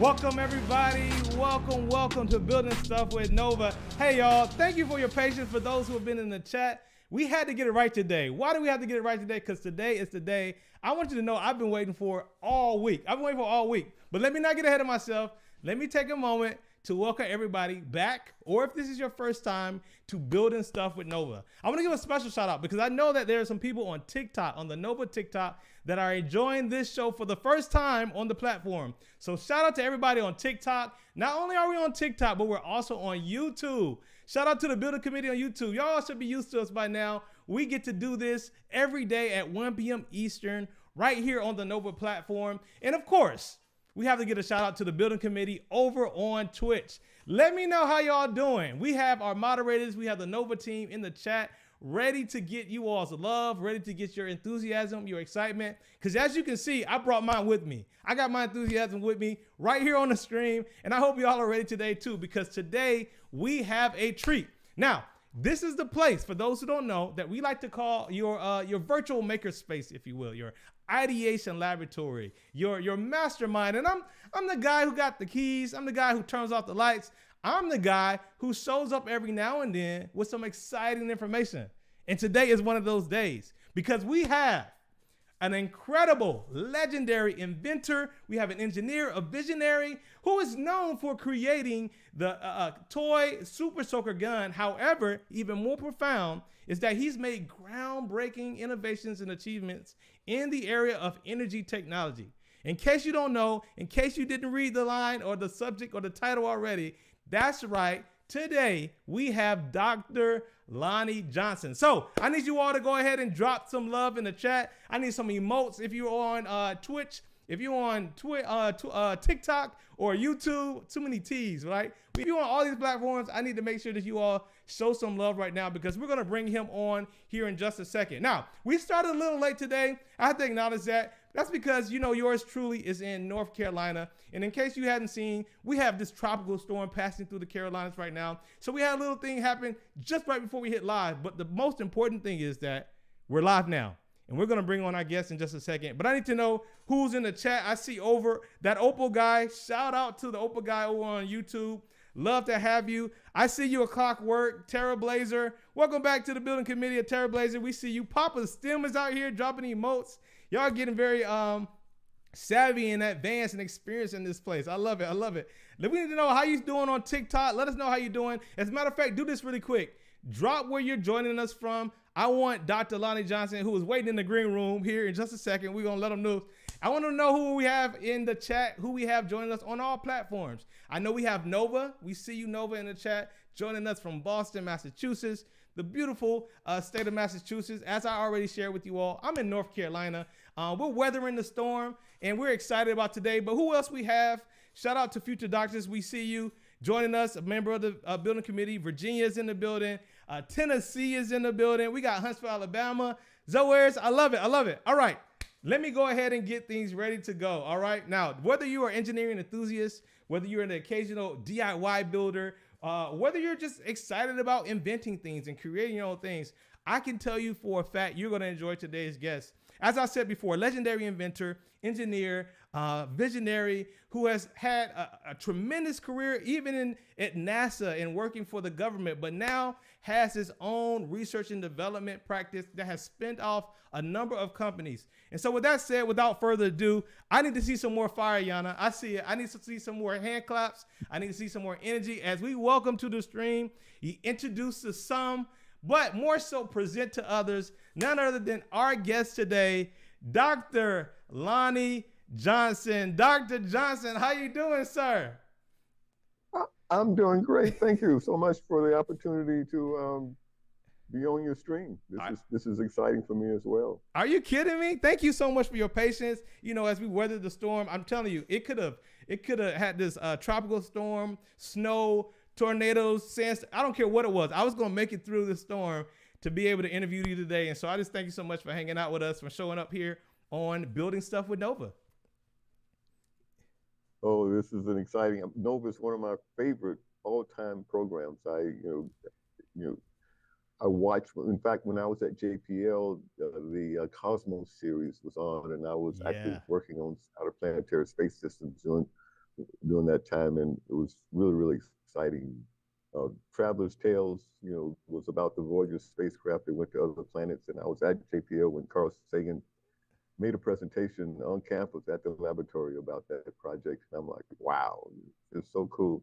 Welcome everybody, welcome to Building Stuff with Nova. Hey y'all, thank you for your patience. For those who have been in the chat, we had to get it right today. Why do we have to get it right today? Because today is the day I want you to know I've been waiting for all week. But let me not get ahead of myself. Let me take a moment to welcome everybody back, or if this is your first time, to Building Stuff with Nova. I want to give a special shout out because I know that there are some people on TikTok, on the Nova TikTok, that are enjoying this show for the first time on the platform. So shout out to everybody on TikTok. Not only are we on TikTok, but we're also on YouTube. Shout out to the Building Committee on YouTube. Y'all should be used to us by now. We get to do this every day at 1 p.m. Eastern, right here on the Nova platform. And of course, we have to get a shout out to the Building Committee over on Twitch. Let me know how y'all doing. We have our moderators, we have the Nova team in the chat, ready to get you all's love, ready to get your enthusiasm, your excitement. Because as you can see, I brought mine with me. I got my enthusiasm with me right here on the stream. And I hope y'all are ready today too, because today we have a treat. Now, this is the place, for those who don't know, that we like to call your virtual maker space, if you will, your ideation laboratory, your mastermind. And I'm the guy who got the keys. I'm the guy who turns off the lights. I'm the guy who shows up every now and then with some exciting information. And today is one of those days because we have an incredible, legendary inventor. We have an engineer, a visionary who is known for creating the toy Super Soaker gun. However, even more profound is that he's made groundbreaking innovations and achievements in the area of energy technology. In case you don't know, in case you didn't read the line or the subject or the title already, that's right. Today, we have Dr. Lonnie Johnson. So I need you all to go ahead and drop some love in the chat. I need some emotes if you're on Twitch, if you're on TikTok or YouTube. Too many T's, right? If you're on all these platforms, I need to make sure that you all show some love right now because we're going to bring him on here in just a second. Now, we started a little late today. I have to acknowledge that. That's because, you know, yours truly is in North Carolina. And in case you hadn't seen, we have this tropical storm passing through the Carolinas right now. So we had a little thing happen just right before we hit live. But the most important thing is that we're live now. And we're going to bring on our guests in just a second. But I need to know who's in the chat. I see over that Opal guy. Shout out to the Opal guy over on YouTube. Love to have you. I see you at Clockwork, Terra Blazer. Welcome back to the Building Committee of Terra Blazer. We see you. Papa Stem is out here dropping emotes. Y'all getting very savvy and advanced and experienced in this place. I love it. I love it. We need to know how you doing on TikTok. Let us know how you're doing. As a matter of fact, do this really quick. Drop where you're joining us from. I want Dr. Lonnie Johnson, who is waiting in the green room here in just a second. We're going to let him know. I want to know who we have in the chat, who we have joining us on all platforms. I know we have Nova. We see you, Nova, in the chat, joining us from Boston, Massachusetts, the beautiful state of Massachusetts. As I already shared with you all, I'm in North Carolina. We're weathering the storm, and we're excited about today. But who else we have? Shout out to Future Doctors. We see you joining us, a member of the Building Committee. Virginia is in the building. Tennessee is in the building. We got Huntsville, Alabama. Zoers, I love it. I love it. All right. Let me go ahead and get things ready to go. All right. Now, whether you are engineering enthusiast, whether you're an occasional DIY builder, whether you're just excited about inventing things and creating your own things, I can tell you for a fact you're going to enjoy today's guest. As I said before, legendary inventor, engineer, visionary, who has had a tremendous career even at NASA and working for the government, but now has his own research and development practice that has spun off a number of companies. And so with that said, without further ado, I need to see some more fire, Yana. I see it. I need to see some more hand claps. I need to see some more energy as we welcome to the stream. He introduced to some, but more so present to others, none other than our guest today, Dr. Lonnie Johnson. Dr. Johnson, how you doing, sir? I'm doing great. Thank you so much for the opportunity to be on your stream. This is exciting for me as well. Are you kidding me? Thank you so much for your patience. You know, as we weathered the storm, I'm telling you, it could have had this tropical storm, snow, tornadoes, sands. I don't care what it was. I was going to make it through the storm to be able to interview you today. And so I just thank you so much for hanging out with us, for showing up here on Building Stuff with Nova. Oh, this is an exciting. Nova is one of my favorite all-time programs. I watched. In fact, when I was at JPL, the Cosmos series was on, and I was actually working on outer planetary space systems during that time, and it was really, really exciting. Traveler's Tales, was about the Voyager spacecraft that went to other planets, and I was at JPL when Carl Sagan made a presentation on campus at the laboratory about that project. And I'm like, wow, it's so cool.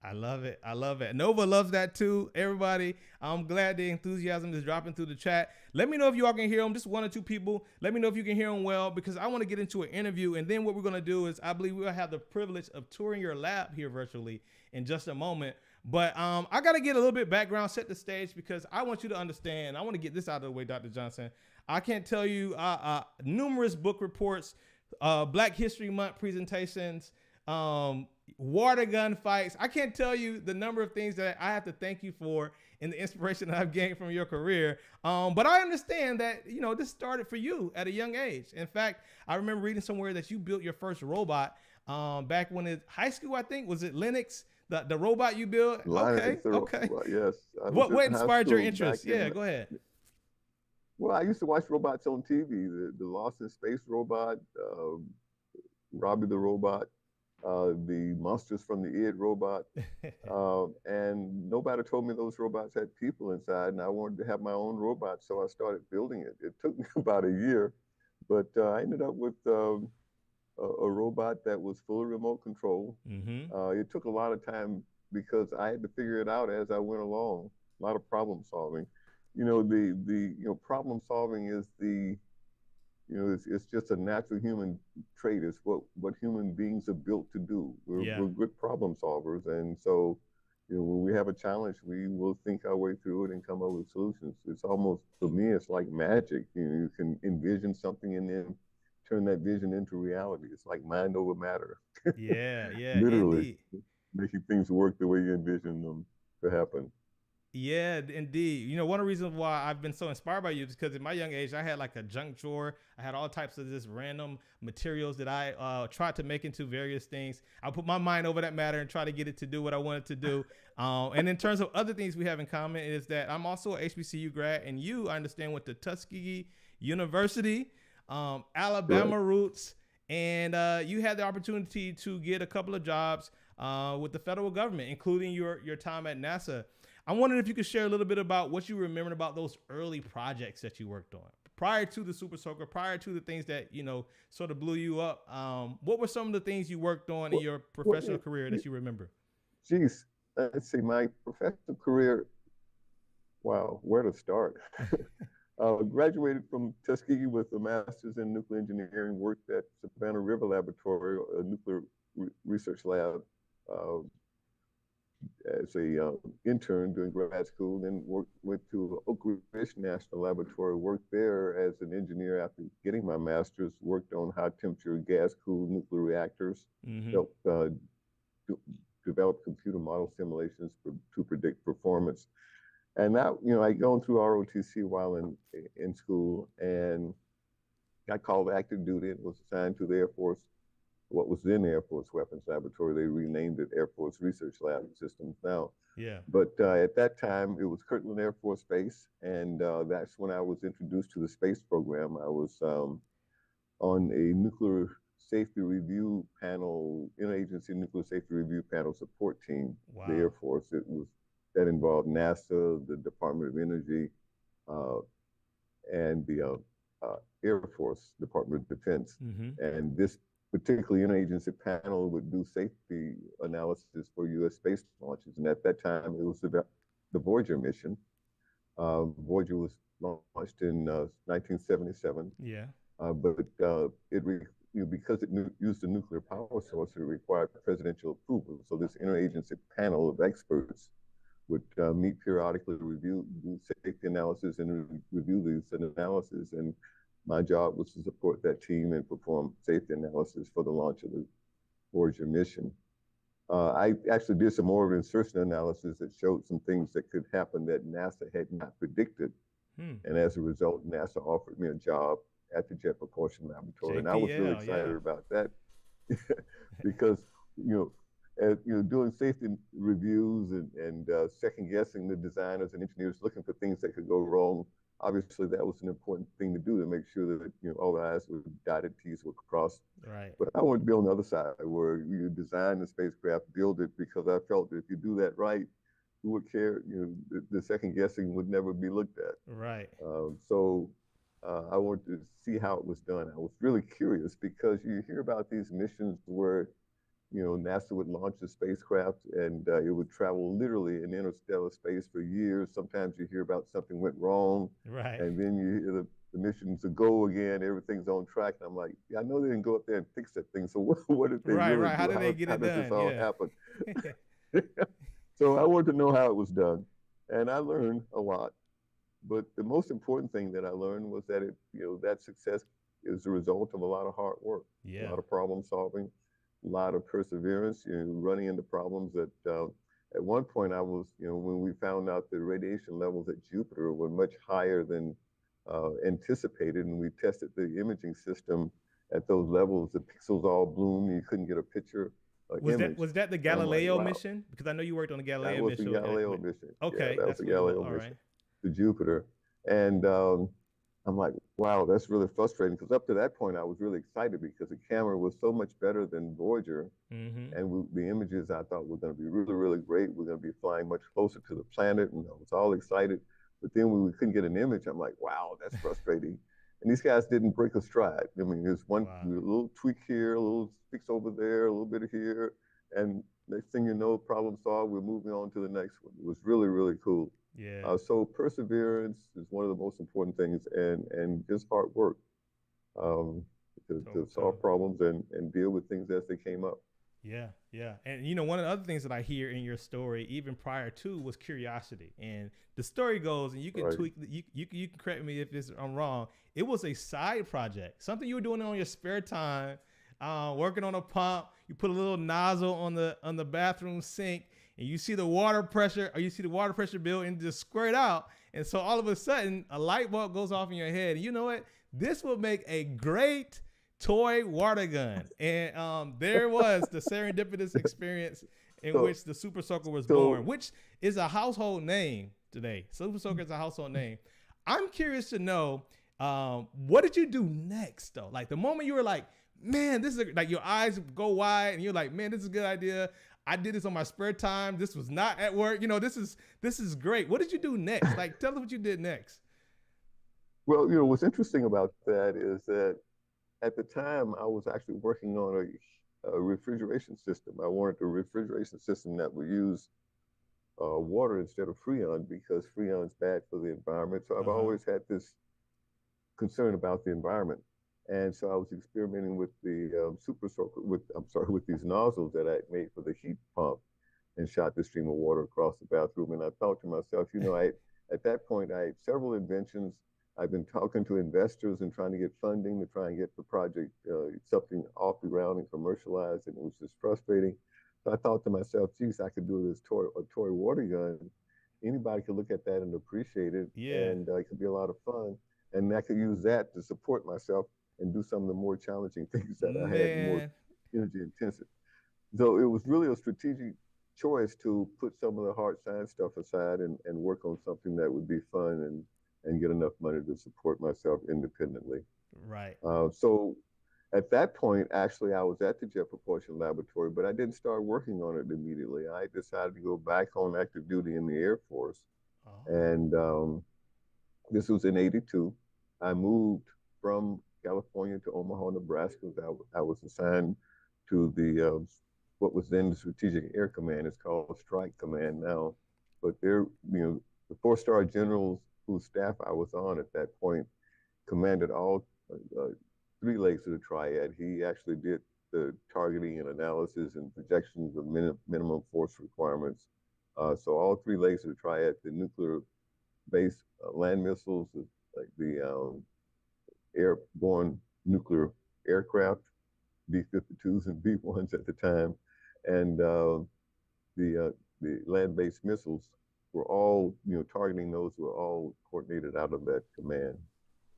I love it. I love it. Nova loves that too. Everybody, I'm glad the enthusiasm is dropping through the chat. Let me know if you all can hear them. Just one or two people. Let me know if you can hear them well, because I want to get into an interview. And then what we're going to do is, I believe we'll have the privilege of touring your lab here virtually in just a moment. But I got to get a little bit background, set the stage, because I want you to understand. I want to get this out of the way, Dr. Johnson. I can't tell you numerous book reports, Black History Month presentations, water gun fights. I can't tell you the number of things that I have to thank you for and the inspiration that I've gained from your career. But I understand that, this started for you at a young age. In fact, I remember reading somewhere that you built your first robot back when in high school, I think. Was it Linux, the robot you built? Okay. Robot, yes. What inspired your interest? Yeah, go ahead. Well, I used to watch robots on TV, the Lost in Space robot, Robbie the robot, the Monsters from the Id robot. And nobody told me those robots had people inside, and I wanted to have my own robot, so I started building it. It took me about a year, but I ended up with a robot that was fully remote control. It took a lot of time because I had to figure it out as I went along, a lot of problem solving. Problem solving is it's just a natural human trait. It's what human beings are built to do. We're good problem solvers. And so, when we have a challenge, we will think our way through it and come up with solutions. It's almost, for me, it's like magic. You can envision something and then turn that vision into reality. It's like mind over matter. Yeah, Literally, indeed. making things work the way you envision them to happen. Yeah, indeed. One of the reasons why I've been so inspired by you is because at my young age, I had like a junk drawer. I had all types of this random materials that I tried to make into various things. I put my mind over that matter and try to get it to do what I wanted to do. And in terms of other things we have in common is that I'm also a HBCU grad, and I understand, with the Tuskegee University, Alabama roots, and you had the opportunity to get a couple of jobs with the federal government, including your time at NASA. I'm wondering if you could share a little bit about what you remember about those early projects that you worked on prior to the Super Soaker, prior to the things that, sort of blew you up. What were some of the things you worked on in your professional career that you remember? Geez, let's see, my professional career. Wow, where to start? Graduated from Tuskegee with a master's in nuclear engineering, worked at Savannah River Laboratory, a nuclear research lab, as a intern during grad school, then went to Oak Ridge National Laboratory, worked there as an engineer after getting my master's, worked on high temperature gas cooled nuclear reactors, helped develop computer model simulations to predict performance. And that, I'd gone through ROTC while in school, and got called to active duty and was assigned to the Air Force, what was then Air Force Weapons Laboratory. They renamed it Air Force Research Lab Systems now. Yeah. But at that time, it was Kirtland Air Force Base, and that's when I was introduced to the space program. I was on a nuclear safety review panel, interagency nuclear safety review panel support team. Wow. The Air Force. That involved NASA, the Department of Energy, and the Air Force, Department of Defense. And this particularly interagency panel would do safety analysis for U.S. space launches. And at that time, it was the Voyager mission. Voyager was launched in 1977. Yeah. But because it used a nuclear power source, it required presidential approval. So this interagency panel of experts would meet periodically, do safety analysis, and review these analysis. And my job was to support that team and perform safety analysis for the launch of the Voyager mission. I actually did some orbit insertion analysis that showed some things that could happen that NASA had not predicted. And as a result, NASA offered me a job at the Jet Propulsion Laboratory. And I was really excited about that because, doing safety reviews and second guessing the designers and engineers, looking for things that could go wrong. obviously that was an important thing to do to make sure that all the I's were dotted, T's were crossed. Right. But I wanted to be on the other side where you design the spacecraft, build it, because I felt that if you do that right, who would care? The second guessing would never be looked at. Right. So I wanted to see how it was done. I was really curious because you hear about these missions where NASA would launch a spacecraft and it would travel literally in interstellar space for years. Sometimes you hear about something went wrong, Right. and then you hear the mission's a go again, everything's on track. And I'm like, yeah, I know they didn't go up there and fix that thing. So what did they Right. really Right. How do? did they get How it did this done? all Yeah. happen? So I wanted to know how it was done, and I learned a lot. But the most important thing that I learned was that that success is the result of a lot of hard work, a Yeah. lot of problem solving, a lot of perseverance. Running into problems that at one point I was, when we found out the radiation levels at Jupiter were much higher than anticipated, and we tested the imaging system at those levels, the pixels all bloomed, you couldn't get a picture image. Was that the And I'm like, Galileo wow, mission? Because I know you worked on the that Galileo was the mission. Galileo mission. Yeah, Okay, that was that's the what it was. Galileo All mission right. to Jupiter. And I'm like, wow, that's really frustrating because up to that point, I was really excited because the camera was so much better than Voyager. Mm-hmm. And the images I thought were going to be really, really great. We're going to be flying much closer to the planet. And I was all excited. But then when we couldn't get an image, I'm like, wow, that's frustrating. And these guys didn't break a stride. I mean, there's a Wow. little tweak here, a little fix over there, a little bit here. And next thing you know, problem solved, we're moving on to the next one. It was really, really cool. Yeah. So perseverance is one of the most important things, and just hard work to solve problems and deal with things as they came up. Yeah, yeah. And one of the other things that I hear in your story, even prior to, was curiosity. And the story goes, and you can Right. tweak, you can correct me if I'm wrong. It was a side project, something you were doing on your spare time, working on a pump. You put a little nozzle on the bathroom sink, and you see the water pressure, or you see the water pressure bill, and just squirt out. And so all of a sudden, a light bulb goes off in your head. And you know what? This will make a great toy water gun. And there was the serendipitous experience in which the Super Soaker was born, which is a household name today. Super Soaker is a household name. I'm curious to know, what did you do next though? Like the moment you were like, man, this is like your eyes go wide and you're like, man, this is a good idea. I did this on my spare time. This was not at work. This is great. What did you do next? Like, tell us what you did next. Well, what's interesting about that is that at the time I was actually working on a refrigeration system. I wanted a refrigeration system that would use water instead of Freon because Freon is bad for the environment. So I've always had this concern about the environment. And so I was experimenting with the Super Soaker, with these nozzles that I made for the heat pump and shot the stream of water across the bathroom. And I thought to myself, at that point, I had several inventions. I've been talking to investors and trying to get funding to try and get the project something off the ground and commercialized, and it was just frustrating. So I thought to myself, geez, I could do a toy water gun. Anybody could look at that and appreciate it, and it could be a lot of fun. And I could use that to support myself and do some of the more challenging things that I had, more energy intensive. So it was really a strategic choice to put some of the hard science stuff aside and work on something that would be fun and get enough money to support myself independently. Right. So at that point, actually, I was at the Jet Propulsion Laboratory, but I didn't start working on it immediately. I decided to go back on active duty in the Air Force. And this was in '82. I moved from California to Omaha, Nebraska. I was assigned to the what was then the Strategic Air Command. It's called Strike Command now. But the 4-star generals whose staff I was on at that point commanded all 3 legs of the triad. He actually did the targeting and analysis and projections of minimum force requirements. So all 3 legs of the triad, the nuclear-based land missiles, like the airborne nuclear aircraft, B-52s and B-1s at the time, and the land-based missiles were all, targeting those were all coordinated out of that command.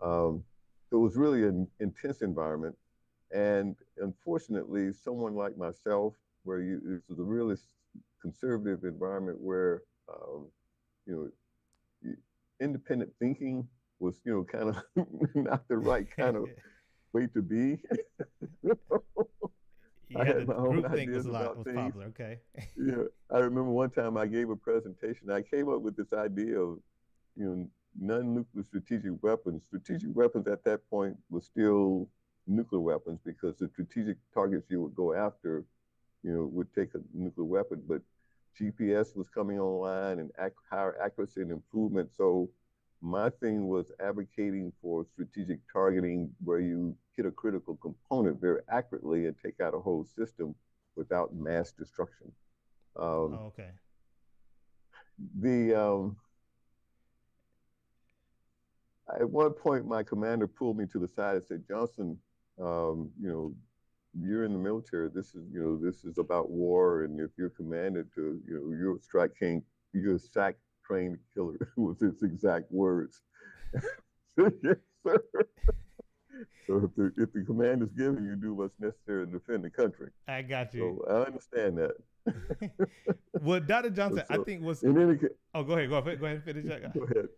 So it was really an intense environment. And unfortunately, someone like myself, this was a really conservative environment where, independent thinking was, kind of not the right kind of way to be. I You had had the my own group think ideas about was things. popular. Okay. Yeah, I remember one time I gave a presentation. I came up with this idea of, you know, non-nuclear strategic weapons. Strategic weapons at that point were still nuclear weapons because the strategic targets you would go after, would take a nuclear weapon. But GPS was coming online and higher accuracy and improvement. So my thing was advocating for strategic targeting where you hit a critical component very accurately and take out a whole system without mass destruction. Um, Oh, okay. the At one point, my commander pulled me to the side and said, "Johnson, you're in the military. This is about war, and if you're commanded to, you're a strike king, you're a sack trained killer." Was his exact words. Yes, sir. So if the command is given, you do what's necessary to defend the country. I got you. So I understand that. Well, Dr. Johnson, I So think was. in any case, Oh, go ahead. Go ahead. Go ahead and finish that. go ahead.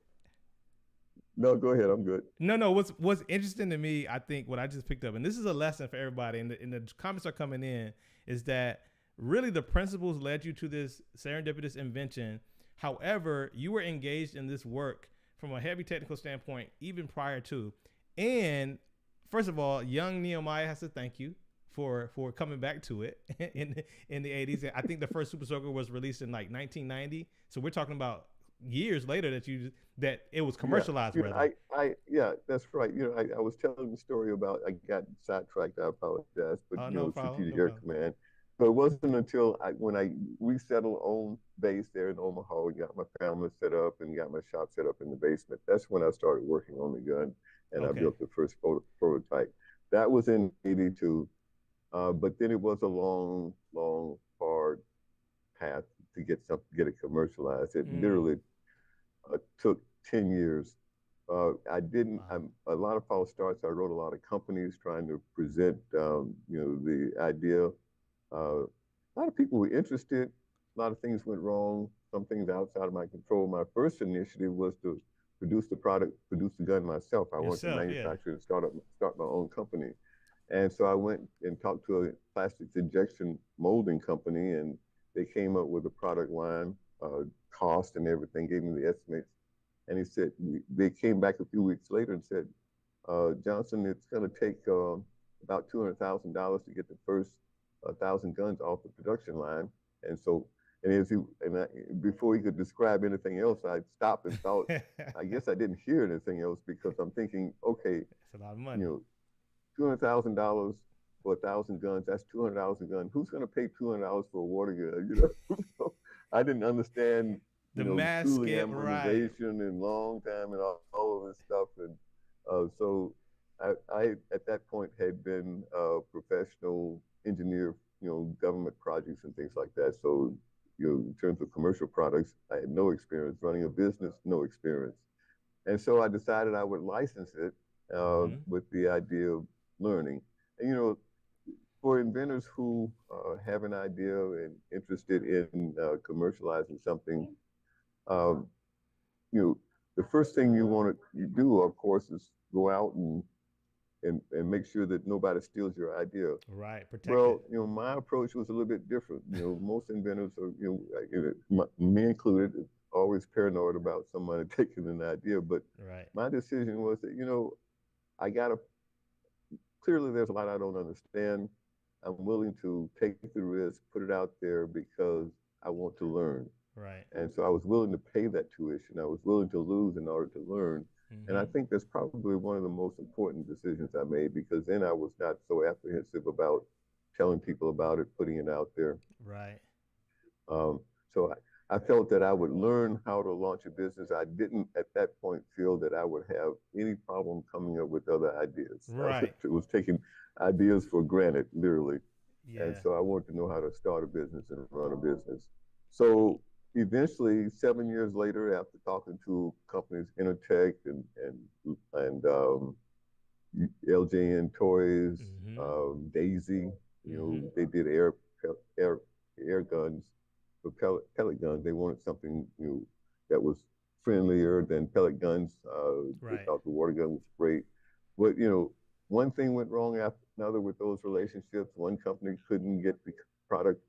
No, go ahead. I'm good. No. What's interesting to me, I think, what I just picked up, and this is a lesson for everybody, and the comments are coming in, is that really the principles led you to this serendipitous invention. However, you were engaged in this work from a heavy technical standpoint even prior to. And first of all, young Nehemiah has to thank you for coming back to it in the 80s. And I think the first Super Soaker was released in like 1990. So we're talking about years later that it was commercialized. Yeah, yeah, that's right. I was telling the story about, I got sidetracked. I apologize, but No problem. Strategic No Air problem. Command. But it wasn't until when I resettled on base there in Omaha and got my family set up and got my shop set up in the basement. That's when I started working on the gun, and I Okay. built the first prototype. That was in '82. But then it was a long, long, hard path to get it commercialized. It literally took 10 years. I didn't. Wow. A lot of false starts. I wrote a lot of companies trying to present, the idea. A lot of people were interested. A lot of things went wrong. Some things outside of my control. My first initiative was to produce the product, produce the gun myself. I wanted to Yourself, yeah. manufacture and start my own company. And so I went and talked to a plastics injection molding company, and they came up with a product line, cost and everything, gave me the estimates. And he said, they came back a few weeks later and said, Johnson, it's going to take about $200,000 to get the first 1,000 guns off the production line. And so, before he could describe anything else, I stopped and thought, I guess I didn't hear anything else, because I'm thinking, okay, it's a lot of money. $200,000 for 1,000 guns. That's 200 a gun. Who's going to pay $200 for a water gun? So I didn't understand the mass tooling scale, right? amortization and long time and all of this stuff. And so I at that point had been a professional engineer, government projects and things like that. So in terms of commercial products, I had no experience running a business, no experience. And so I decided I would license it with the idea of learning. And for inventors who have an idea and interested in commercializing something, um, the first thing you want to do, of course, is go out and make sure that nobody steals your idea. Right, protect Well, it. my approach was a little bit different. Most inventors are, me included, always paranoid about somebody taking an idea. But right. my decision was that, I got to, clearly there's a lot I don't understand. I'm willing to take the risk, put it out there because I want to learn. Right. And so I was willing to pay that tuition. I was willing to lose in order to learn. And I think that's probably one of the most important decisions I made, because then I was not so apprehensive about telling people about it, putting it out there. Right. So I felt that I would learn how to launch a business. I didn't at that point feel that I would have any problem coming up with other ideas. Right. It was taking ideas for granted, literally. Yeah. And so I wanted to know how to start a business and run a business. So eventually, 7 years later, after talking to companies, Intertech and LJN Toys, Daisy, they did air guns, for pellet guns. They wanted something that was friendlier than pellet guns. They Right. thought the water gun was great. But, one thing went wrong after another with those relationships. One company couldn't get the product,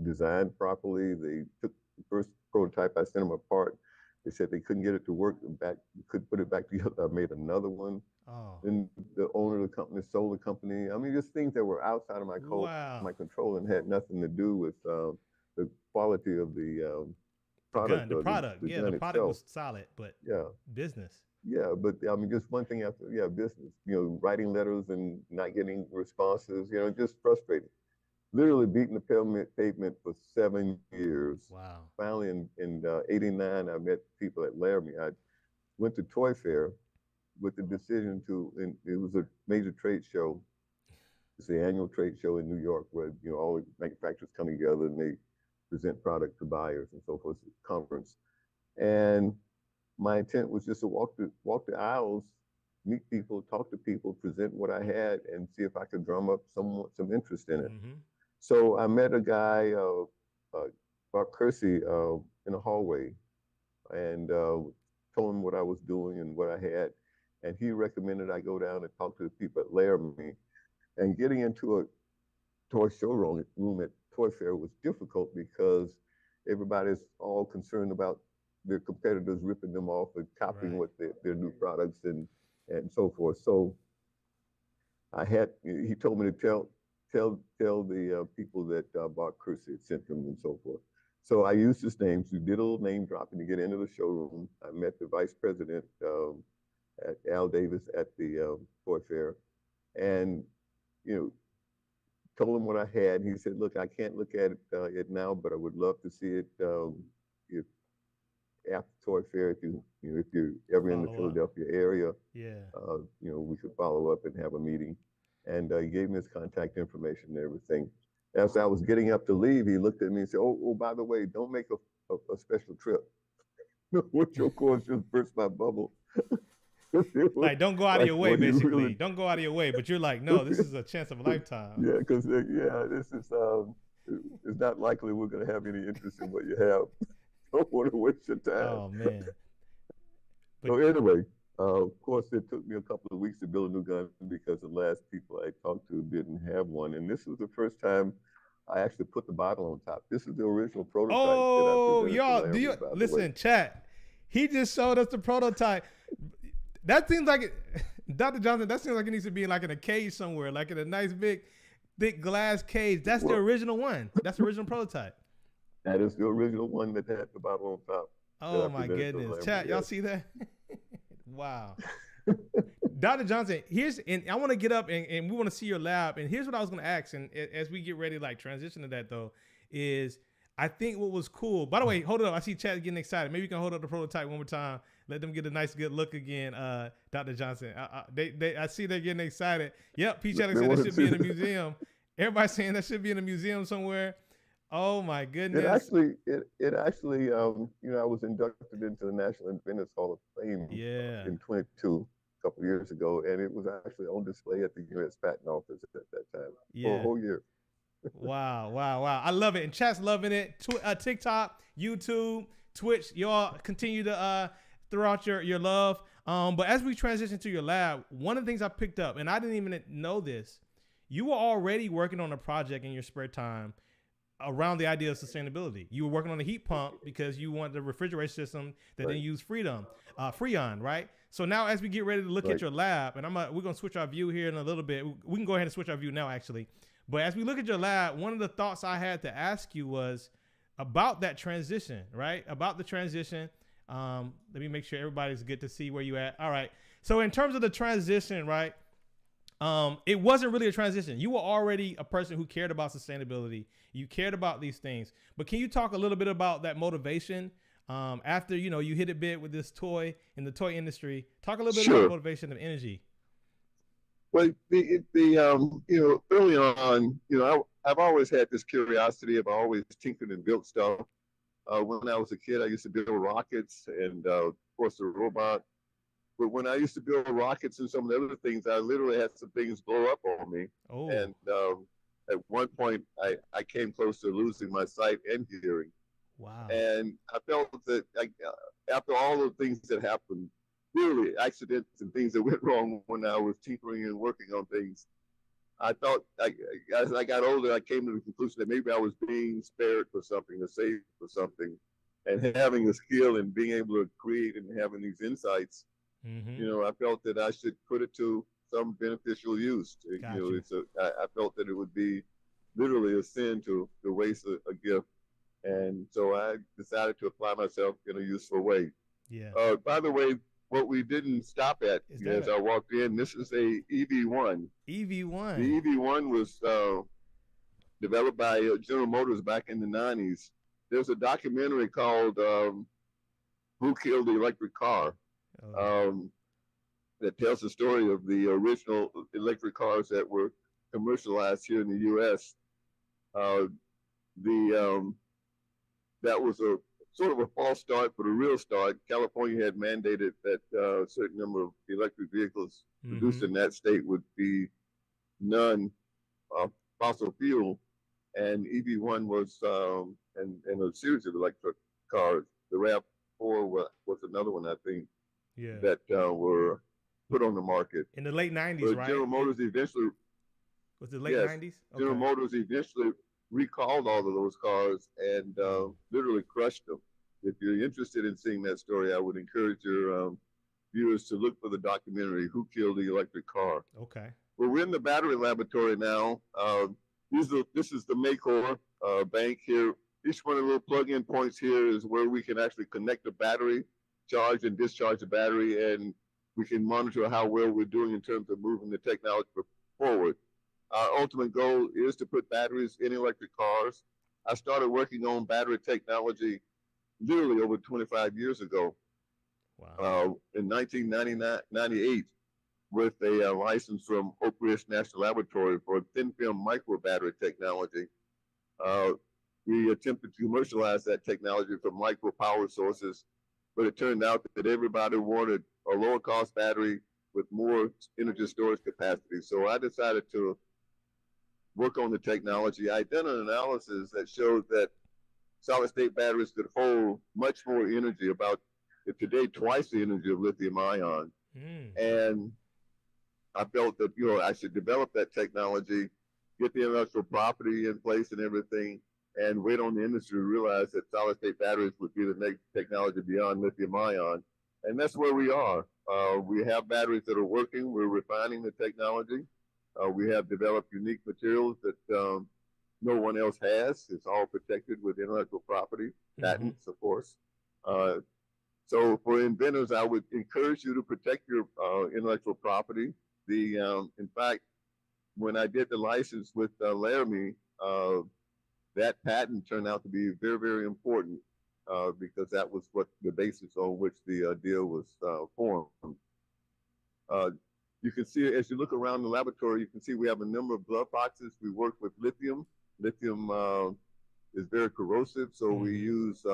designed properly. They took the first prototype, I sent them apart. They said they couldn't get it to work back, could put it back together. I made another one. Oh, Then the owner of the company sold the company. I mean, just things that were outside of wow. my control and had nothing to do with the quality of the The gun, product the or product. the Yeah, the gun product itself. was solid, but Yeah, business. yeah, but I mean, just one thing after, yeah, business. Writing letters and not getting responses. Just frustrating. Literally beating the pavement for 7 years. Wow. Finally, in '89, I met people at Laramie. I went to Toy Fair with the decision to, and it was a major trade show. It's the annual trade show in New York where all the manufacturers come together and they present product to buyers and so forth. It's a conference, and my intent was just to walk the aisles, meet people, talk to people, present what I had, and see if I could drum up some interest in it. Mm-hmm. So I met a guy, Bart Kersey, in a hallway, and told him what I was doing and what I had, and he recommended I go down and talk to the people at Laramie. And getting into a toy showroom room at Toy Fair was difficult because everybody's all concerned about their competitors ripping them off and copying Right. what their new products and so forth. So he told me to tell the people that Bart Kersey had sent them and so forth. So I used his name. So we did a little name dropping to get into the showroom. I met the vice president at Al Davis at the Toy Fair, and you know told him what I had. He said, "Look, I can't look at it now, but I would love to see it if after Toy Fair, if you're ever in the Follow up. Philadelphia area, Yeah. we could follow up and have a meeting." And he gave me his contact information and everything. As I was getting up to leave, he looked at me and said, "Oh, by the way, don't make a special trip." Which of course just burst my bubble. It was Like, don't go out of like, your way, well, you basically. really, Don't go out of your way. But you're like, no, this is a chance of a lifetime. yeah, because this is it's not likely we're going to have any interest in what you have. Don't want to waste your time. Oh man. But So anyway, of course, it took me a couple of weeks to build a new gun because the last people I talked to didn't have one, and this was the first time I actually put the bottle on top. This is the original prototype that I oh, presented to y'all, do Laramie, you by the way. listen, chat? He just showed us the prototype. That seems like it, Dr. Johnson. That seems like it needs to be like in a cage somewhere, like in a nice big, thick glass cage. That's the Well, original one. That's the original prototype. that is the original one that had the bottle on top that I Oh my presented to goodness, Laramie. chat. Y'all see that? Wow. Dr. Johnson, and I want to get up and we want to see your lab. And here's what I was going to ask. And as we get ready to like transition to that though, is I think what was cool, by the way, hold it up. I see chat getting excited. Maybe you can hold up the prototype one more time. Let them get a nice, good look again. Dr. Johnson, I see they're getting excited. Yep. P. Chatting said that should be in a museum. Everybody's saying that should be in a museum somewhere. Oh my goodness. It actually, I was inducted into the National Inventors Hall of Fame Yeah. in 22, a couple of years ago, and it was actually on display at the U.S. Patent Office at that time for a Yeah. whole year. Wow. I love it. And chat's loving it. TikTok, YouTube, Twitch, y'all continue to throw out your love. But as we transition to your lab, one of the things I picked up, and I didn't even know this, you were already working on a project in your spare time around the idea of sustainability. You were working on a heat pump because you wanted a refrigeration system that didn't use Freon, right? So now as we get ready to look at your lab, and we're going to switch our view here in a little bit. We can go ahead and switch our view now, actually. But as we look at your lab, one of the thoughts I had to ask you was about that transition, right? About the transition. Let me make sure everybody's good to see where you at. All right. So in terms of the transition, right? It wasn't really a transition. You were already a person who cared about sustainability. You cared about these things. But can you talk a little bit about that motivation after you hit it big with this toy in the toy industry? Talk a little bit about motivation and energy. Well, early on, I've always had this curiosity. I've always tinkered and built stuff. When I was a kid, I used to build rockets and, of course, the robot. But when I used to build rockets and some of the other things, I literally had some things blow up on me. Oh. And at one point, I came close to losing my sight and hearing. Wow. And I felt that after all the things that happened, really accidents and things that went wrong when I was tinkering and working on things, I thought as I got older, I came to the conclusion that maybe I was being spared for something, or saved for something, and having a skill and being able to create and having these insights. Mm-hmm. You know, I felt that I should put it to some beneficial use. Gotcha. I felt that it would be literally a sin to waste a gift, and so I decided to apply myself in a useful way. Yeah. By the way, what we didn't stop at Is that as I walked in, this is a EV1. The EV1? EV1 was developed by General Motors back in the 90s. There's a documentary called Who Killed the Electric Car? Oh. That tells the story of the original electric cars that were commercialized here in the U.S. The That was a sort of a false start, but a real start. California had mandated that a certain number of electric vehicles produced in that state would be non fossil fuel, and EV1 was and a series of electric cars. The RAV4 was another one, I think, that were put on the market in the late 90s, but right? General Motors eventually was it late 90s? Okay. General Motors eventually recalled all of those cars and literally crushed them. If you're interested in seeing that story, I would encourage your viewers to look for the documentary Who Killed the Electric Car. Okay. Well, we're in the battery laboratory now. This is the Maycore bank here. Each one of the little plug-in points here is where we can actually connect the battery, charge and discharge the battery, and we can monitor how well we're doing in terms of moving the technology forward. Our ultimate goal is to put batteries in electric cars. I started working on battery technology literally over 25 years ago. Wow. In 1998, with a license from Oak Ridge National Laboratory for thin film micro battery technology. We attempted to commercialize that technology from micro power sources, but it turned out that everybody wanted a lower cost battery with more energy storage capacity. So I decided to work on the technology. I did an analysis that showed that solid state batteries could hold much more energy, about today twice the energy of lithium ion. And I felt that I should develop that technology, get the intellectual property in place and everything, and wait on the industry to realize that solid state batteries would be the next technology beyond lithium ion. And that's where we are. We have batteries that are working. We're refining the technology. We have developed unique materials that no one else has. It's all protected with intellectual property, patents, of course. So for inventors, I would encourage you to protect your intellectual property. In fact, when I did the license with Laramie, that patent turned out to be very, very important because that was what the basis on which the deal was formed. You can see, as you look around the laboratory, you can see we have a number of glove boxes. We work with lithium. Lithium is very corrosive, so we use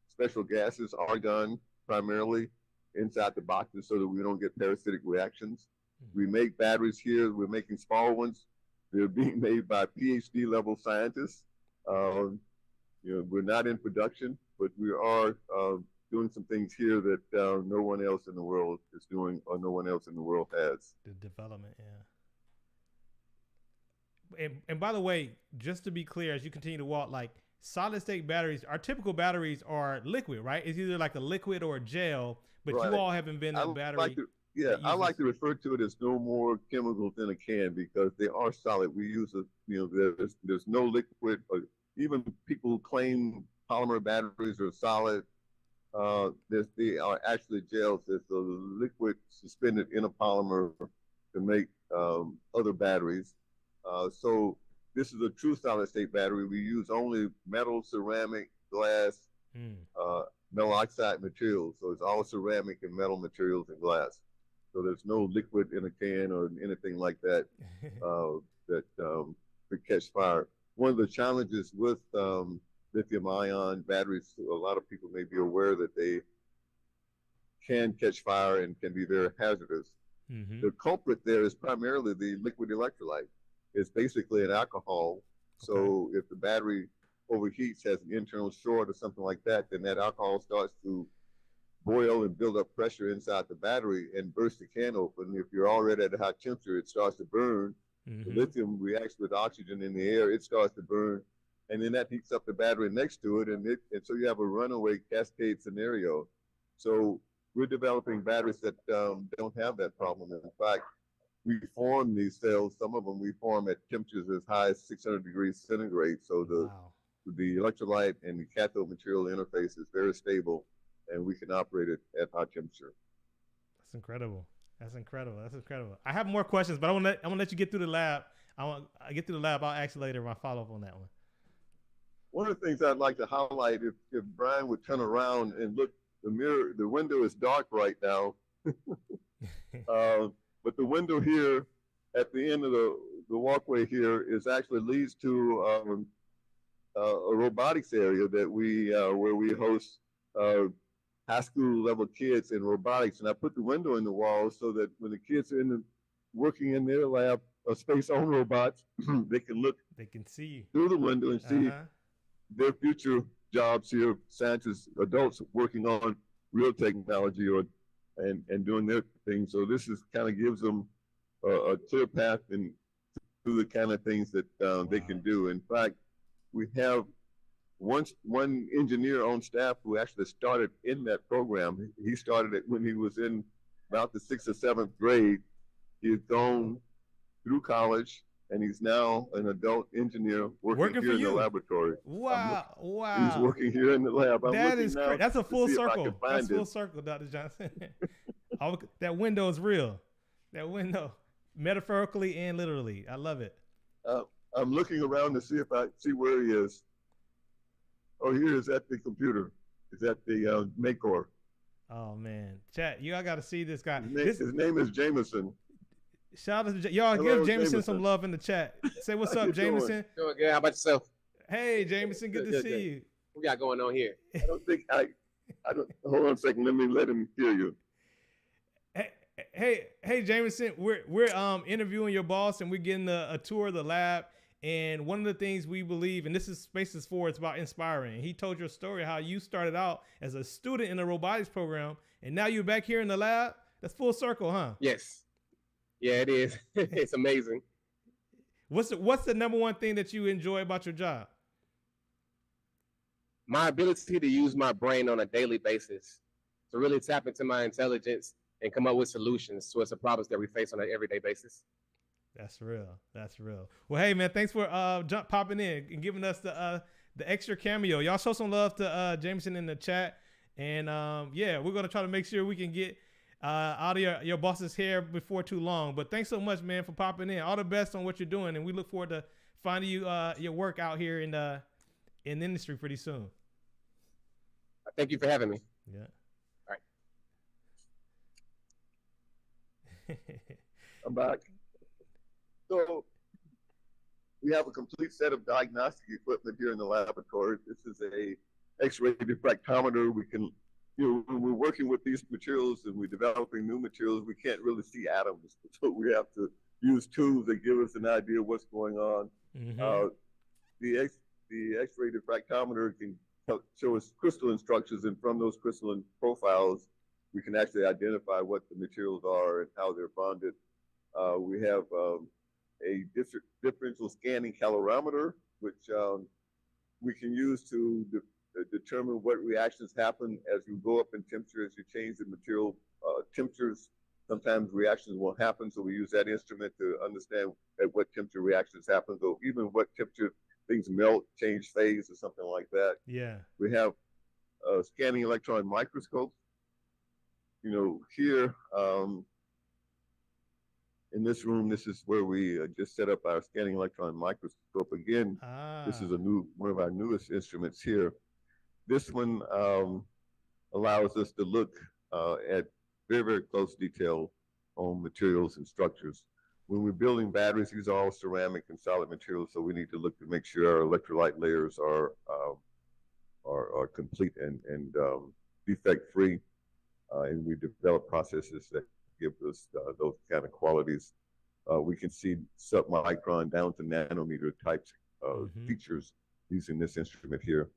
special gases, argon primarily, inside the boxes so that we don't get parasitic reactions. We make batteries here. We're making small ones. They're being made by PhD level scientists. We're not in production, but we are doing some things here that no one else in the world is doing, or no one else in the world has. The development, yeah. And by the way, just to be clear, as you continue to walk, like solid state batteries, our typical batteries are liquid, right? It's either like a liquid or a gel, but you all have invented a battery. I like to refer to it as no more chemicals in a can because they are solid. We use there's no liquid. Even people who claim polymer batteries are solid. They are actually gels. There's a liquid suspended in a polymer to make other batteries. So this is a true solid state battery. We use only metal, ceramic, glass, metal oxide materials. So it's all ceramic and metal materials and glass. So there's no liquid in a can or anything like that that could catch fire. One of the challenges with lithium ion batteries, a lot of people may be aware that they can catch fire and can be very hazardous. The culprit there is primarily the liquid electrolyte. It's basically an alcohol. So if the battery overheats, has an internal short or something like that, then that alcohol starts to boil and build up pressure inside the battery and burst the can open. If you're already at a high temperature, it starts to burn. The lithium reacts with oxygen in the air, it starts to burn, and then that heats up the battery next to it, and so you have a runaway cascade scenario. So we're developing batteries that don't have that problem. In fact, we form these cells, some of them we form at temperatures as high as 600 degrees centigrade. So the electrolyte and the cathode material interface is very stable, and we can operate it at high temperature. That's incredible. That's incredible. That's incredible. I have more questions, but I want to let you get through the lab. I get through the lab. I'll ask you later my follow up on that one. One of the things I'd like to highlight, if Brian would turn around and look, the window is dark right now, but the window here at the end of the walkway here is actually leads to a robotics area that where we host high school level kids in robotics. And I put the window in the wall so that when the kids are working in their lab or space on robots, they can see through the window and see their future jobs here, scientists, adults working on real technology and doing their thing. So this is kind of gives them a clear path and through the kind of things that they can do. In fact, we have one engineer on staff who actually started in that program. He started it when he was in about the 6th or 7th grade. He had gone through college, and he's now an adult engineer working here in the laboratory. Wow. He's working here in the lab. That is great. That's a full circle. That's full circle, Dr. Johnson. That window is real. That window, metaphorically and literally. I love it. I'm looking around to see if I see where he is. Oh, here is at the computer. Is at the Maycore. Oh man, chat, you all got to see this guy. His name is Jameson. Shout out to y'all. Hello, give Jameson some love in the chat. Say what's up, Jameson. Doing good. How about yourself? Hey, Jameson, good to see you. What we got going on here? I don't. Hold on a second. Let him hear you. Hey, Jameson. We're interviewing your boss, and we're getting a tour of the lab. And one of the things we believe, and this is Spaces For, it's about inspiring. He told your story, how you started out as a student in a robotics program, and now you're back here in the lab. That's full circle, huh? Yes. Yeah, it is. It's amazing. What's the number one thing that you enjoy about your job? My ability to use my brain on a daily basis to really tap into my intelligence and come up with solutions to the problems that we face on an everyday basis. That's real. That's real. Well, hey man, thanks for popping in and giving us the extra cameo. Y'all show some love to Jameson in the chat, and yeah, we're gonna try to make sure we can get out of your boss's hair before too long. But thanks so much, man, for popping in. All the best on what you're doing, and we look forward to finding you your work out here in the industry pretty soon. Thank you for having me. Yeah. All right. I'm back. So we have a complete set of diagnostic equipment here in the laboratory. This is a X-ray diffractometer. We can, when we're working with these materials and we're developing new materials, we can't really see atoms. So we have to use tools that give us an idea of what's going on. Mm-hmm. The X-ray diffractometer can show us crystalline structures, and from those crystalline profiles, we can actually identify what the materials are and how they're bonded. We have a differential scanning calorimeter, which we can use to determine what reactions happen as you go up in temperature, as you change the material temperatures. Sometimes reactions won't happen, so we use that instrument to understand at what temperature reactions happen, so even what temperature things melt, change phase, or something like that. Yeah. We have scanning electron microscopes. Here, in this room, this is where we just set up our scanning electron microscope. Again, This is one of our newest instruments here. This one allows us to look at very, very close detail on materials and structures. When we're building batteries, these are all ceramic and solid materials, so we need to look to make sure our electrolyte layers are complete and defect-free, and we develop processes that give us those kind of qualities. We can see submicron down to nanometer types of features using this instrument here.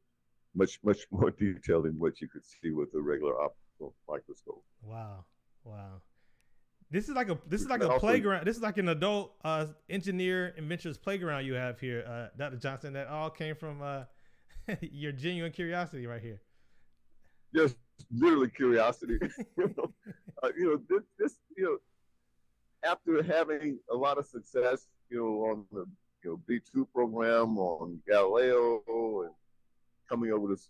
Much more detailed than what you could see with a regular optical microscope. Wow. Wow. This is like a Also, playground. This is like an adult engineer inventors playground you have here, Dr. Johnson. That all came from your genuine curiosity right here. Just literally curiosity. This after having a lot of success, on the B2 program on Galileo and coming up with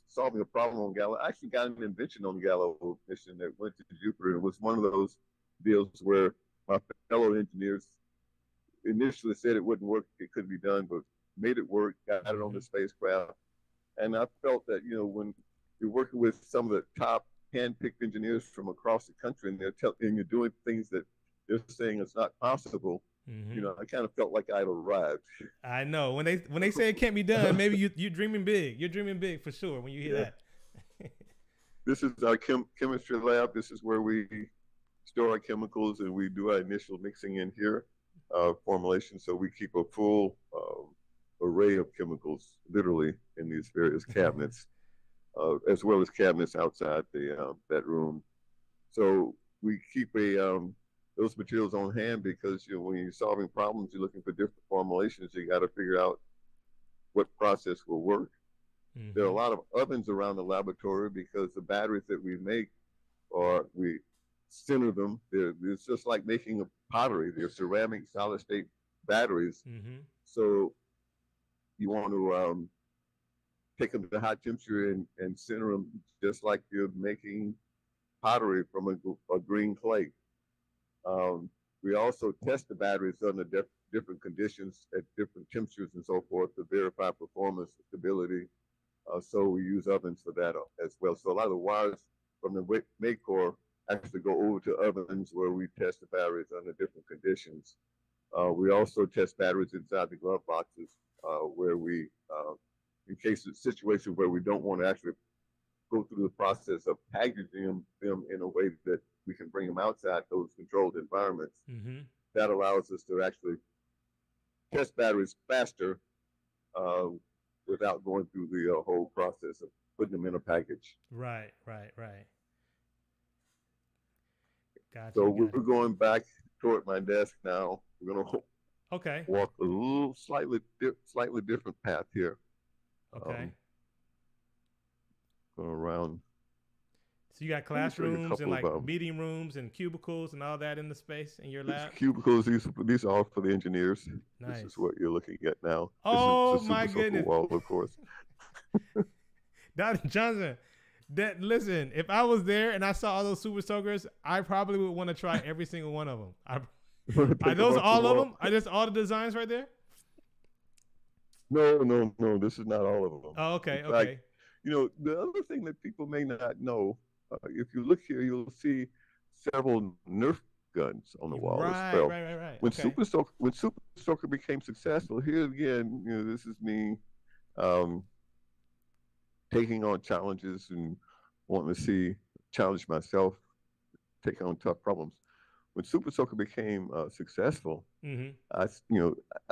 solving a problem on Galileo. I actually got an invention on the Galileo mission that went to Jupiter. It was one of those deals where my fellow engineers initially said it wouldn't work, it couldn't be done, but made it work, got it on the spacecraft. And I felt that, when you're working with some of the top hand-picked engineers from across the country and and you're doing things that they're saying it's not possible, I kind of felt like I'd arrived. I know when they say it can't be done, maybe you're dreaming big. You're dreaming big for sure when you hear that. This is our chemistry lab. This is where we store our chemicals and we do our initial mixing in here, formulation. So we keep a full array of chemicals, literally, in these various cabinets, as well as cabinets outside that room. So we keep those materials on hand because when you're solving problems, you're looking for different formulations. You got to figure out what process will work. There are a lot of ovens around the laboratory because the batteries that we make, we center them. It's just like making a pottery. They're ceramic solid state batteries. So you want to take them to high temperature and center them just like you're making pottery from a green clay. We also test the batteries under different conditions at different temperatures and so forth to verify performance, stability. So we use ovens for that as well. So a lot of the wires from the make core actually go over to ovens where we test the batteries under different conditions. We also test batteries inside the glove boxes where we, in case of situation where we don't want to actually go through the process of packaging them in a way that we can bring them outside those controlled environments. That allows us to actually test batteries faster without going through the whole process of putting them in a package. Right. Gotcha. So we're going back toward my desk now. We're gonna walk a little slightly different path here. Okay. Go around. So you got classrooms and like meeting rooms and cubicles and all that in the space in your lab? Cubicles, these are all for the engineers. Nice. This is what you're looking at now. Oh, this is the my Super goodness. Wall, of course. Dr. Johnson, listen, if I was there and I saw all those super soakers, I probably would want to try every single one of them. Are those all of them? Are this all the designs right there? No. This is not all of them. Oh, okay. In fact, the other thing that people may not know, if you look here, you'll see several Nerf guns on the wall as well. Right. When Super Soaker became successful, here again, this is me taking on challenges and wanting to challenge myself, take on tough problems. When Super Soaker became successful, I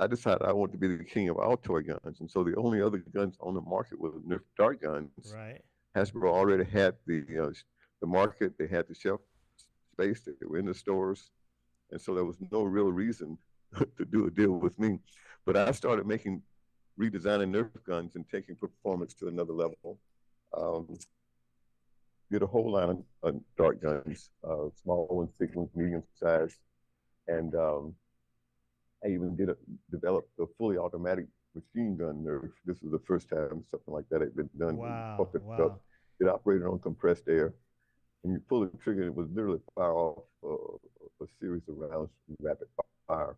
decided I wanted to be the king of all toy guns, and so the only other guns on the market were Nerf dart guns. Right. Hasbro already had the market, they had the shelf space, they were in the stores, and so there was no real reason to do a deal with me. But I started redesigning Nerf guns and taking performance to another level. Did a whole line of dart guns, small ones, big ones, medium size, and I even developed a fully automatic machine gun Nerf. This was the first time something like that had been done. Wow. It operated on compressed air, and you pull the trigger, and it was literally fire off a series of rounds from rapid fire.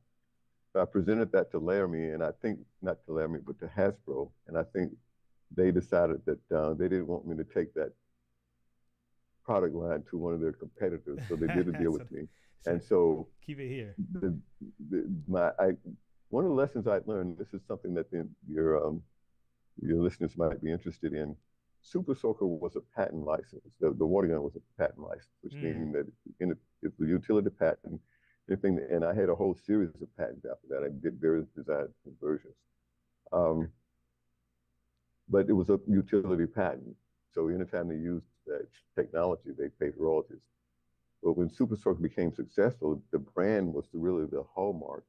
So I presented that to Laramie, and I think, not to Laramie, but to Hasbro, and I think they decided that they didn't want me to take that product line to one of their competitors, so they did a deal with me. And so keep it here. One of the lessons I learned, this is something that your listeners might be interested in. Super Soaker was a patent license. The water gun was a patent license, which means that it's a utility patent. And I had a whole series of patents after that. I did various designs and versions. But it was a utility patent. So anytime they used that technology, they paid royalties. But when Super Soaker became successful, the brand was really the hallmark.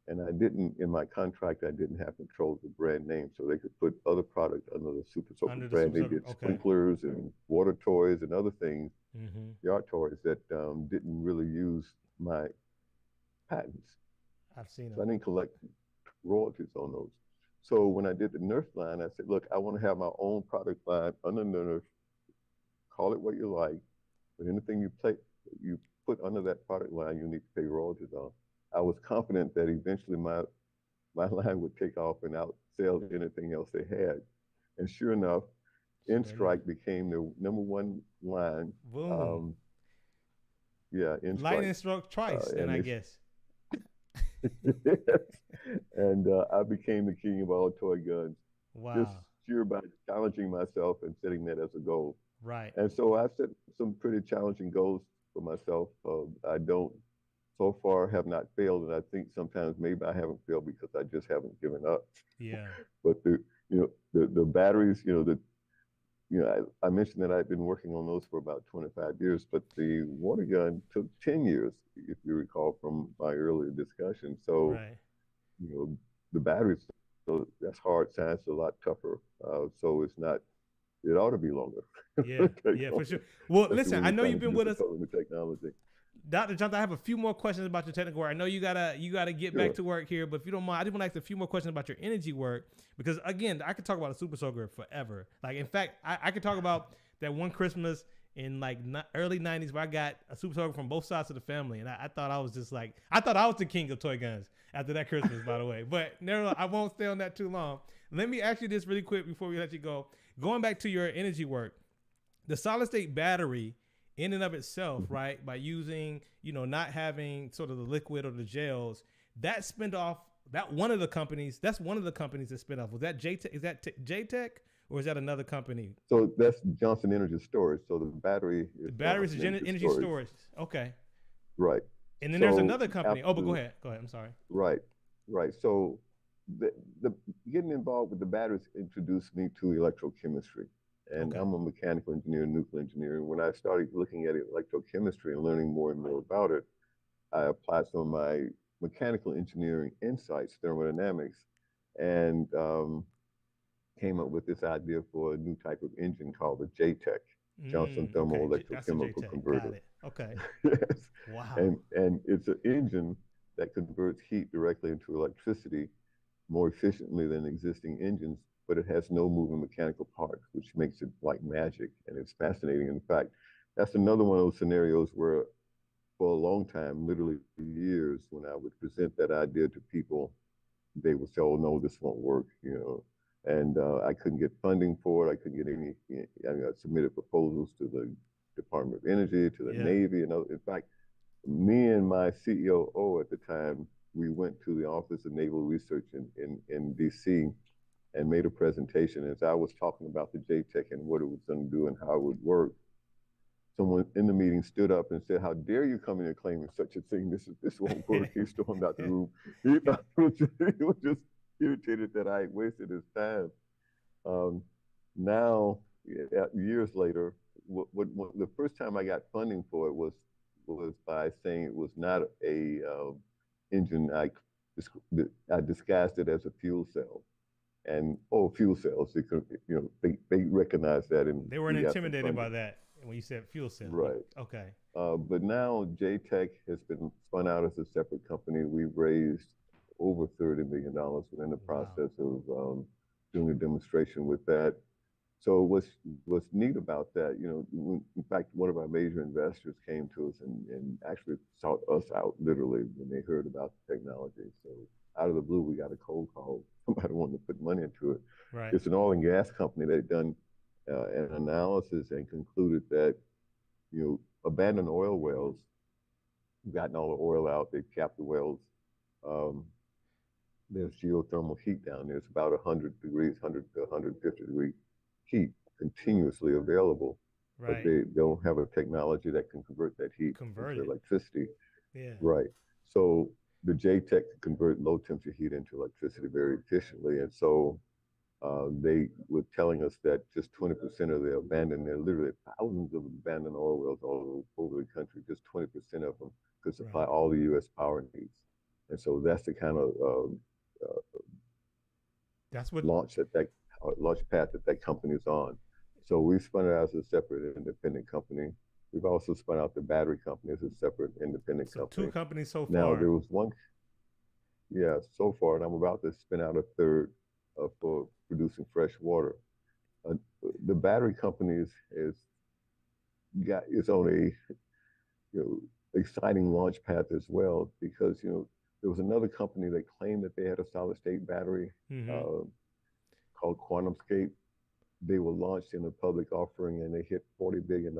And I didn't, in my contract, I didn't have control of the brand name, so they could put other products under the Super Soaker brand. They did sprinklers and water toys and other things, yard toys that didn't really use my patents. I've seen them. So I didn't collect royalties on those. So when I did the Nerf line, I said, look, I want to have my own product line under Nerf. Call it what you like, but anything you put under that product line, you need to pay royalties on. I was confident that eventually my line would take off and outsell anything else they had. And sure enough, N-Strike became the #1 line. Boom. Yeah, N-Strike. Lightning struck twice, then I guess. And I became the king of all toy guns. Wow. Just sheer by challenging myself and setting that as a goal. Right. And so I've set some pretty challenging goals for myself. I don't, so far, have not failed, and I think sometimes maybe I haven't failed because I just haven't given up. Yeah. But the batteries, I mentioned that I've been working on those for about 25 years, but the water gun took 10 years, if you recall from my earlier discussion. So, right. The batteries, so that's hard science, a lot tougher. So it's not. It ought to be longer. Yeah, yeah, for sure. Well, listen, I know you've been with us. Technology. Dr. Johnson, I have a few more questions about your technical work. I know you gotta get back to work here, but if you don't mind, I just want to ask a few more questions about your energy work, because again, I could talk about a Super Soaker forever. Like, in fact, I could talk about that one Christmas in like early 90s where I got a Super Soaker from both sides of the family, and I thought I was the king of toy guns after that Christmas, by the way. But never, I won't stay on that too long. Let me ask you this really quick before we let you go. Going back to your energy work, the solid state battery in and of itself, right, by using, not having sort of the liquid or the gels, that spin off, that's one of the companies that spin off. Was that JTech? Is that JTech, or is that another company? So that's Johnson Energy Storage. So the battery is energy storage. Okay. Right. And then there's another company. But go ahead. I'm sorry. Right. So the getting involved with the batteries introduced me to electrochemistry. And I'm a mechanical engineer, nuclear engineer. And when I started looking at electrochemistry and learning more and more about it, I applied some of my mechanical engineering insights, thermodynamics, and came up with this idea for a new type of engine called the JTEC, Johnson Thermal Electrochemical Converter. Got it. Okay. Yes. Wow. And it's an engine that converts heat directly into electricity more efficiently than existing engines, but it has no moving mechanical parts, which makes it like magic, and it's fascinating. In fact, that's another one of those scenarios where for a long time, literally years, when I would present that idea to people, they would say, oh no, this won't work, and I couldn't get funding for it. I couldn't get any, I submitted proposals to the Department of Energy, to the Navy, in fact, me and my COO at the time, we went to the Office of Naval Research in DC and made a presentation. As I was talking about the JTEC and what it was going to do and how it would work, someone in the meeting stood up and said, how dare you come in here claiming such a thing? This won't work. He stormed out the room. He was just irritated that I wasted his time. Now, years later, the first time I got funding for it was by saying it was not a engine. I disguised it as a fuel cell. And fuel cells, they recognize that. And they weren't intimidated by that when you said fuel cell. Right. Okay. But now JTEC has been spun out as a separate company. We've raised over $30 million. We're in the process of doing a demonstration with that. So what's neat about that, in fact, one of our major investors came to us and actually sought us out literally when they heard about the technology. So out of the blue, we got a cold call. Somebody wanted to put money into it. Right. It's an oil and gas company. They've done an analysis and concluded that, abandoned oil wells, gotten all the oil out, they've capped the wells. There's geothermal heat down there. It's about 100 degrees, 100 to 150 degree heat continuously available. Right. But they don't have a technology that can convert that heat into electricity. Yeah. Right. So the JTEC can convert low temperature heat into electricity very efficiently. And so They were telling us that just 20% of the abandoned, there are literally thousands of abandoned oil wells all over the country, just 20% of them could supply all the U.S. power needs. And so that's the kind of that's what launch path that company is on. So we spun it out as a separate independent company. We've also spun out the battery company as a separate independent company. Two companies so far. Now there was one, so far, and I'm about to spin out a third for producing fresh water. The battery company is on a exciting launch path as well, because there was another company that claimed that they had a solid state battery called QuantumScape. They were launched in a public offering and they hit $40 billion.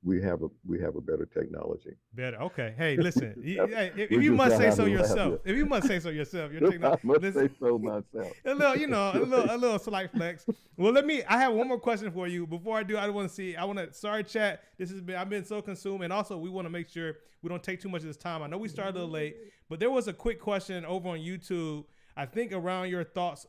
We have a better technology. Better. Okay. Hey, listen. If you must say so yourself, your technology. I must say so myself. A little slight flex. Well, I have one more question for you. Before I do, sorry chat. I've been so consumed, and also we want to make sure we don't take too much of this time. I know we started a little late, but there was a quick question over on YouTube, I think around your thoughts,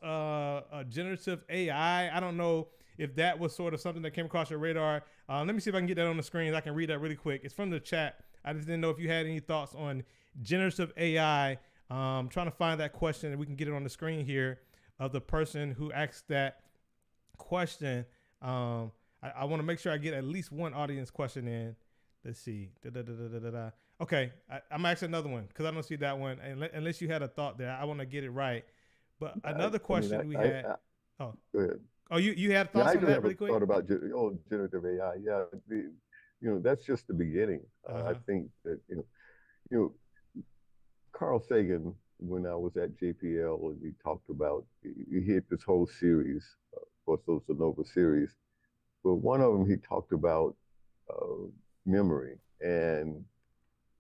generative AI. I don't know if that was sort of something that came across your radar. Let me see if I can get that on the screen. I can read that really quick. It's from the chat. I just didn't know if you had any thoughts on generative AI. Trying to find that question, and we can get it on the screen here of the person who asked that question. I want to make sure I get at least one audience question in. Let's see. Okay, I'm asking another one because I don't see that one. Unless you had a thought there, I want to get it right. But another question we had. Go ahead. Oh, you had thoughts on that really quick? I thought about generative AI. Yeah, that's just the beginning. I think that Carl Sagan, when I was at JPL, and he talked about he had this whole series, of course, those are Nova series. But one of them he talked about memory and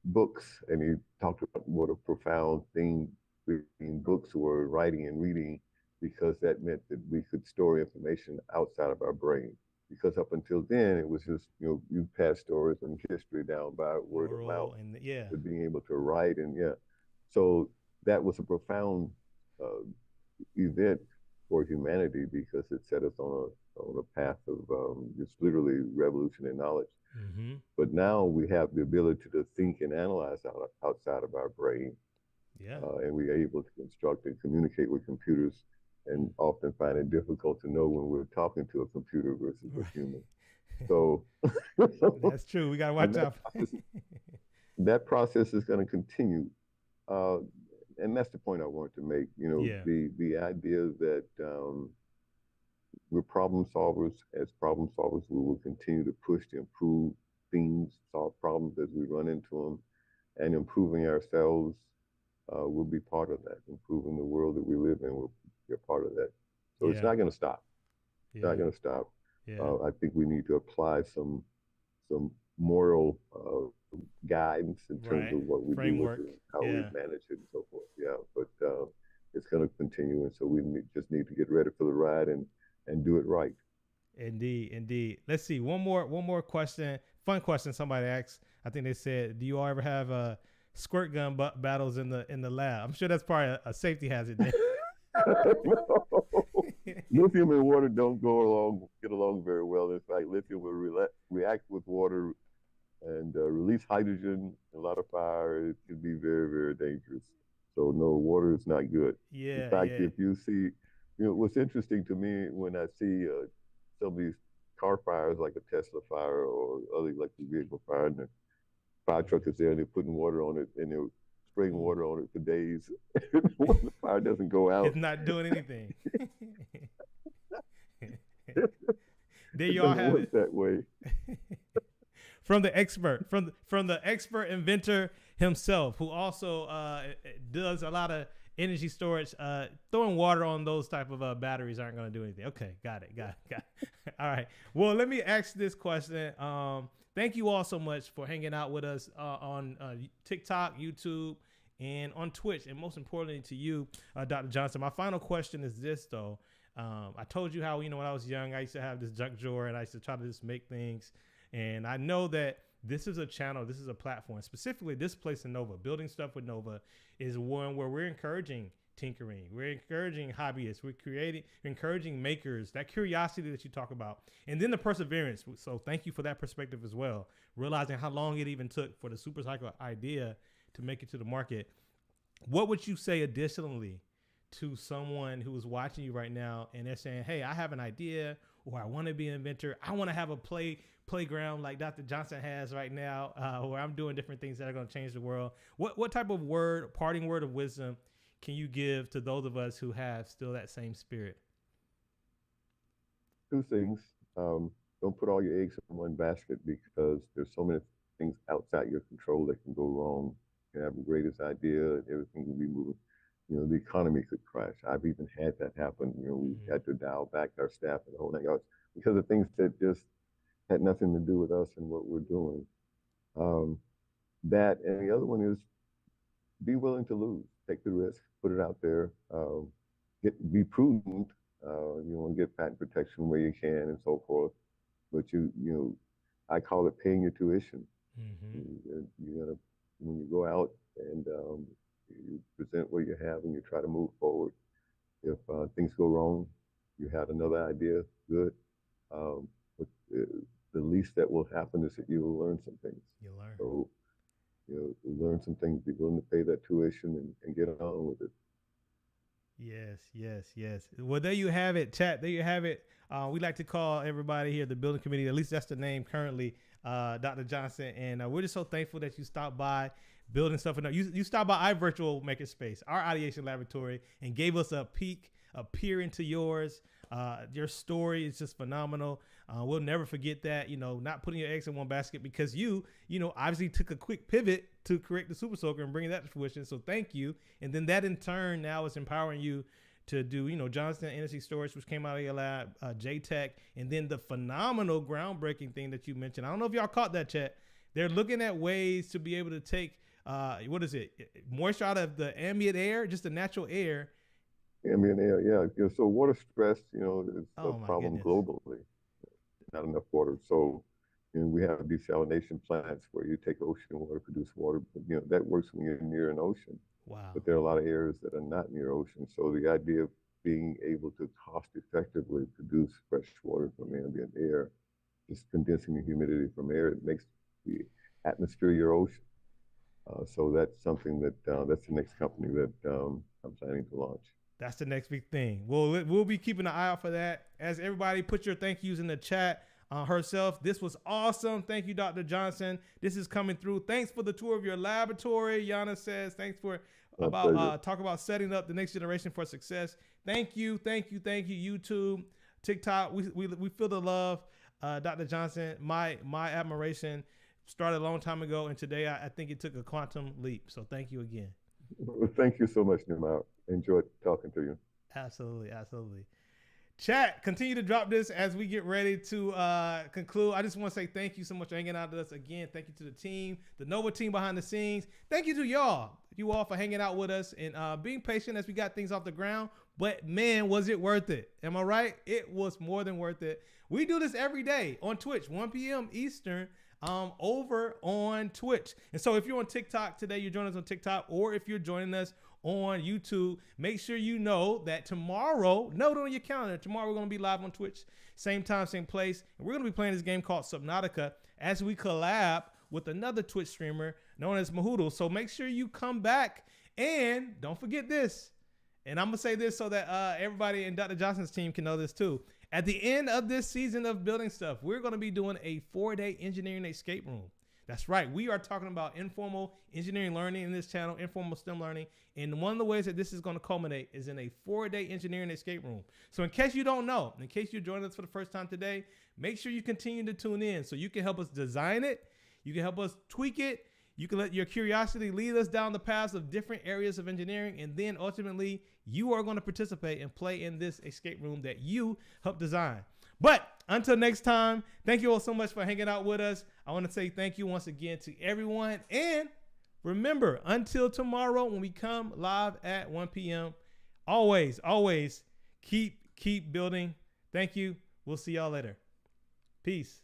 books, and he talked about what a profound thing between books were, writing and reading, because that meant that we could store information outside of our brain. Because up until then, it was just, you pass stories and history down by word of mouth. But being able to write so that was a profound event for humanity, because it set us on a path of just literally revolution in knowledge. But now we have the ability to think and analyze outside of our brain. And we're able to construct and communicate with computers, and often find it difficult to know when we're talking to a computer versus a human. So that's true. We got to watch out. That process is going to continue. And that's the point I wanted to make. The idea that we're problem solvers. As problem solvers, we will continue to push to improve things, solve problems as we run into them, and improving ourselves will be part of that. Improving the world that we live in will be a part of that. So it's not going to stop. It's not going to stop. I think we need to apply some moral guidance in terms of what we do with it, how we manage it, and so forth. But it's going to continue, and so we just need to get ready for the ride and do it right. Indeed. Let's see. One more question. Fun question somebody asked. I think they said, "Do you all ever have squirt gun battles in the lab?" I'm sure that's probably a safety hazard there. Lithium and water don't get along very well. In fact, lithium will react with water and release hydrogen, a lot of fire. It can be very, very dangerous. So no, water is not good. In fact, if you see, what's interesting to me when I see some of these car fires, like a Tesla fire or other electric vehicle fire, and the fire truck is there and they're putting water on it and they're spraying water on it for days. The fire doesn't go out. It's not doing anything. There you all have it. That way. From the expert, from the expert inventor himself, who also does a lot of energy storage. Throwing water on those type of batteries aren't going to do anything. Okay, got it. All right. Well, let me ask this question. Thank you all so much for hanging out with us on TikTok, YouTube, and on Twitch, and most importantly to you, Dr. Johnson. My final question is this, though. I told you how, when I was young, I used to have this junk drawer, and I used to try to just make things. And I know that this is a channel, this is a platform, specifically this place in Nova, Building Stuff with Nova, is one where we're encouraging tinkering. We're encouraging hobbyists. We're encouraging makers, that curiosity that you talk about. And then the perseverance. So thank you for that perspective as well. Realizing how long it even took for the supercycle idea to make it to the market. What would you say additionally to someone who is watching you right now and they're saying, hey, I have an idea, or I want to be an inventor. I want to have a playground like Dr. Johnson has right now, where I'm doing different things that are going to change the world. What type of parting word of wisdom can you give to those of us who have still that same spirit? Two things. Don't put all your eggs in one basket, because there's so many things outside your control that can go wrong. You can have the greatest idea and everything will be moving. The economy could crash. I've even had that happen. We had to dial back our staff and the whole thing else because of things that just had nothing to do with us and what we're doing. That, and the other one is be willing to lose. Take the risk, put it out there, be prudent. You want to get patent protection where you can and so forth. But I call it paying your tuition. You gotta, when you go out and you present what you have and you try to move forward. If things go wrong, you had another idea, good. But the least that will happen is that you will learn some things. You'll learn. So, learn some things, be willing to pay that tuition and get on with it. Yes. Well, there you have it, chat. There you have it. We like to call everybody here the building committee. At least that's the name currently, Dr. Johnson. And we're just so thankful that you stopped by building stuff. You stopped by our virtual makerspace, our ideation laboratory, and gave us a peer into yours. Your story is just phenomenal. We'll never forget that, not putting your eggs in one basket, because you obviously took a quick pivot to create the Super Soaker and bringing that to fruition. So thank you. And then that in turn now is empowering you to do, Johnson Energy Storage, which came out of your lab, JTech, and then the phenomenal groundbreaking thing that you mentioned. I don't know if y'all caught that, chat. They're looking at ways to be able to take, moisture out of the ambient air, just the natural air. Ambient air, yeah. So water stress, is a problem globally. Not enough water. So, we have desalination plants where you take ocean water, produce water. But, that works when you're near an ocean. Wow. But there are a lot of areas that are not near ocean. So the idea of being able to cost effectively produce fresh water from ambient air, just condensing the humidity from air, it makes the atmosphere your ocean. So that's something that that's the next company that I'm planning to launch. That's the next big thing. We'll be keeping an eye out for that. As everybody, put your thank yous in the chat. Herself, this was awesome. Thank you, Dr. Johnson. This is coming through. Thanks for the tour of your laboratory. Yana says, thanks for talk about setting up the next generation for success. Thank you, YouTube, TikTok. We feel the love. Dr. Johnson, my admiration started a long time ago, and today I think it took a quantum leap. So thank you again. Well, thank you so much, Nehemiah. Enjoyed talking to you. Absolutely. Chat, continue to drop this as we get ready to conclude. I just want to say thank you so much for hanging out with us again. Thank you to the team, the Nova team behind the scenes. Thank you to you all for hanging out with us and being patient as we got things off the ground. But man, was it worth it? Am I right? It was more than worth it. We do this every day on Twitch, 1 p.m. Eastern, over on Twitch. And so if you're on TikTok today, you're joining us on TikTok, or if you're joining us on YouTube, make sure you know that tomorrow, note on your calendar, tomorrow we're going to be live on Twitch, same time, same place. And we're going to be playing this game called Subnautica as we collab with another Twitch streamer known as Mahoodle. So make sure you come back, and don't forget this. And I'm going to say this so that everybody in Dr. Johnson's team can know this too. At the end of this season of Building Stuff, we're going to be doing a 4-day engineering escape room. That's right. We are talking about informal engineering learning in this channel, informal STEM learning. And one of the ways that this is going to culminate is in a 4-day engineering escape room. So in case you don't know, in case you're joining us for the first time today, make sure you continue to tune in so you can help us design it. You can help us tweak it. You can let your curiosity lead us down the paths of different areas of engineering. And then ultimately, you are going to participate and play in this escape room that you helped design. But until next time, thank you all so much for hanging out with us. I want to say thank you once again to everyone. And remember, until tomorrow when we come live at 1 p.m., always keep building. Thank you. We'll see y'all later. Peace.